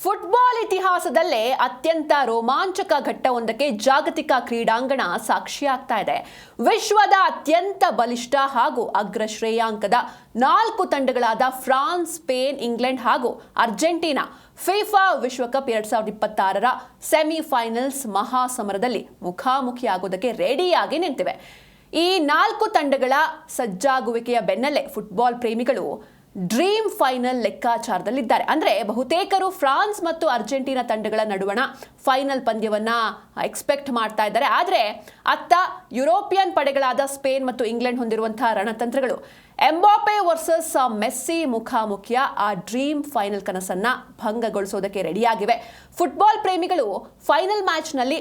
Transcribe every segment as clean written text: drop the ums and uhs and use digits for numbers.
Football ಇತಿಹಾಸದಲ್ಲೇ ಅತ್ಯಂತ ರೋಮಾಂಚಕ ಘಟ್ಟವೊಂದಕ್ಕೆ ಜಾಗತಿಕ ಕ್ರೀಡಾಂಗಣ ಸಾಕ್ಷಿಯಾಗ್ತಾ ಇದೆ. ವಿಶ್ವದ ಅತ್ಯಂತ ಬಲಿಷ್ಠ ಹಾಗೂ ಅಗ್ರ ಶ್ರೇಯಾಂಕದ 4 ತಂಡಗಳಾದ ಫ್ರಾನ್ಸ್, ಸ್ಪೇನ್, ಇಂಗ್ಲೆಂಡ್ ಹಾಗೂ ಅರ್ಜೆಂಟೀನಾ ಫಿಫಾ ವಿಶ್ವಕಪ್ 2026ರ ಸೆಮಿಫೈನಲ್ಸ್ ಮಹಾಸಮರದಲ್ಲಿ ಮುಖಾಮುಖಿಯಾಗೋದಕ್ಕೆ ರೆಡಿಯಾಗಿ ನಿಂತಿವೆ. ಈ 4 ತಂಡಗಳ ಸಜ್ಜಾಗುವಿಕೆಯ ಬೆನ್ನಲ್ಲೇ ಫುಟ್ಬಾಲ್ ಪ್ರೇಮಿಗಳು ಡ್ರೀಮ್ ಫೈನಲ್ ಲೆಕ್ಕಾಚಾರದಲ್ಲಿದ್ದಾರೆ. ಅಂದರೆ ಬಹುತೇಕರು ಫ್ರಾನ್ಸ್ ಮತ್ತು ಅರ್ಜೆಂಟೀನಾ ತಂಡಗಳ ನಡುವಣ ಫೈನಲ್ ಪಂದ್ಯವನ್ನ ಎಕ್ಸ್ಪೆಕ್ಟ್ ಮಾಡ್ತಾ ಇದ್ದಾರೆ. ಆದರೆ ಅತ್ತ ಯುರೋಪಿಯನ್ ಪಡೆಗಳಾದ ಸ್ಪೇನ್ ಮತ್ತು ಇಂಗ್ಲೆಂಡ್ ಹೊಂದಿರುವಂತಹ ರಣತಂತ್ರಗಳು ಎಂಬಾಪೆ ವರ್ಸಸ್ ಮೆಸ್ಸಿ ಮುಖಾಮುಖಿಯ ಆ ಡ್ರೀಮ್ ಫೈನಲ್ ಕನಸನ್ನ ಭಂಗಗೊಳಿಸೋದಕ್ಕೆ ರೆಡಿಯಾಗಿವೆ. ಫುಟ್ಬಾಲ್ ಪ್ರೇಮಿಗಳು ಫೈನಲ್ ಮ್ಯಾಚ್ನಲ್ಲಿ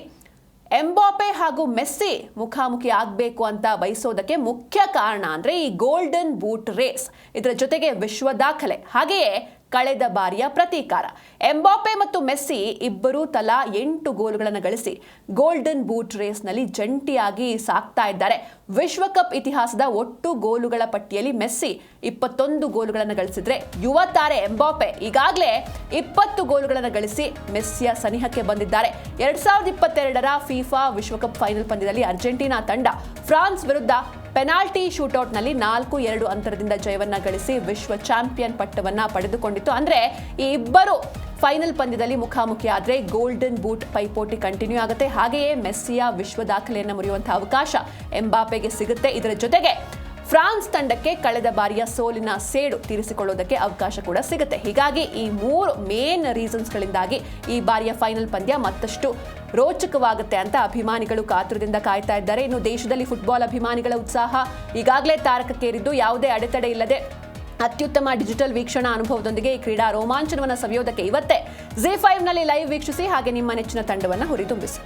ಎಂಬಾಪೆ ಹಾಗೂ ಮೆಸ್ಸಿ ಮುಖಾಮುಖಿ ಆಗಬೇಕು ಅಂತ ಬಯಸೋದಕ್ಕೆ ಮುಖ್ಯ ಕಾರಣ ಅಂದರೆ ಈ ಗೋಲ್ಡನ್ ಬೂಟ್ ರೇಸ್, ಇದರ ಜೊತೆಗೆ ವಿಶ್ವ ದಾಖಲೆ, ಹಾಗೆಯೇ ಕಳೆದ ಬಾರಿಯ ಪ್ರತೀಕಾರ. ಎಂಬಾಪೆ ಮತ್ತು ಮೆಸ್ಸಿ ಇಬ್ಬರೂ ತಲಾ 8 ಗೋಲುಗಳನ್ನು ಗಳಿಸಿ ಗೋಲ್ಡನ್ ಬೂಟ್ ರೇಸ್ನಲ್ಲಿ ಜಂಟಿಯಾಗಿ ಸಾಕ್ತಾ ಇದ್ದಾರೆ. ವಿಶ್ವಕಪ್ ಇತಿಹಾಸದ ಒಟ್ಟು ಗೋಲುಗಳ ಪಟ್ಟಿಯಲ್ಲಿ ಮೆಸ್ಸಿ 21 ಗೋಲುಗಳನ್ನು ಗಳಿಸಿದ್ರೆ, ಯುವ ತಾರೆ ಎಂಬಾಪೆ ಈಗಾಗಲೇ 20 ಗೋಲುಗಳನ್ನು ಗಳಿಸಿ ಮೆಸ್ಸಿಯ ಸನಿಹಕ್ಕೆ ಬಂದಿದ್ದಾರೆ. 2022ರ ಫಿಫಾ ವಿಶ್ವಕಪ್ ಫೈನಲ್ ಪಂದ್ಯದಲ್ಲಿ ಅರ್ಜೆಂಟೀನಾ ತಂಡ ಫ್ರಾನ್ಸ್ ವಿರುದ್ಧ ಪೆನಾಲ್ಟಿ ಶೂಟೌಟ್ನಲ್ಲಿ 4-2 ಅಂತರದಿಂದ ಜಯವನ್ನ ಗಳಿಸಿ ವಿಶ್ವ ಚಾಂಪಿಯನ್ ಪಟ್ಟವನ್ನ ಪಡೆದುಕೊಂಡಿತ್ತು. ಅಂದ್ರೆ ಈ ಇಬ್ಬರು ಫೈನಲ್ ಪಂದ್ಯದಲ್ಲಿ ಮುಖಾಮುಖಿ ಆದ್ರೆ ಗೋಲ್ಡನ್ ಬೂಟ್ ಪೈಪೋಟಿ ಕಂಟಿನ್ಯೂ ಆಗುತ್ತೆ. ಹಾಗೆಯೇ ಮೆಸ್ಸಿಯ ವಿಶ್ವ ದಾಖಲೆಯನ್ನು ಮುರಿಯುವಂತಹ ಅವಕಾಶ ಎಂಬಾಪೆಗೆ ಸಿಗುತ್ತೆ. ಇದರ ಜೊತೆಗೆ ಫ್ರಾನ್ಸ್ ತಂಡಕ್ಕೆ ಕಳೆದ ಬಾರಿಯ ಸೋಲಿನ ಸೇಡು ತೀರಿಸಿಕೊಳ್ಳೋದಕ್ಕೆ ಅವಕಾಶ ಕೂಡ ಸಿಗುತ್ತೆ. ಹೀಗಾಗಿ ಈ 3 ಮೇನ್ ರೀಸನ್ಸ್ಗಳಿಂದಾಗಿ ಈ ಬಾರಿಯ ಫೈನಲ್ ಪಂದ್ಯ ಮತ್ತಷ್ಟು ರೋಚಕವಾಗುತ್ತೆ ಅಂತ ಅಭಿಮಾನಿಗಳು ಕಾತುರದಿಂದ ಕಾಯ್ತಾ ಇದ್ದಾರೆ. ಇನ್ನು ದೇಶದಲ್ಲಿ ಫುಟ್ಬಾಲ್ ಅಭಿಮಾನಿಗಳ ಉತ್ಸಾಹ ಈಗಾಗಲೇ ತಾರಕಕ್ಕೇರಿದ್ದು, ಯಾವುದೇ ಅಡೆತಡೆ ಇಲ್ಲದೆ ಅತ್ಯುತ್ತಮ ಡಿಜಿಟಲ್ ವೀಕ್ಷಣಾ ಅನುಭವದೊಂದಿಗೆ ಈ ಕ್ರೀಡಾ ರೋಮಾಂಚನವನ್ನು ಸವಿಯೋದಕ್ಕೆ ಇವತ್ತೇ ZEE5ನಲ್ಲಿ ಲೈವ್ ವೀಕ್ಷಿಸಿ, ಹಾಗೆ ನಿಮ್ಮ ನೆಚ್ಚಿನ ತಂಡವನ್ನು ಹುರಿದುಂಬಿಸಿ.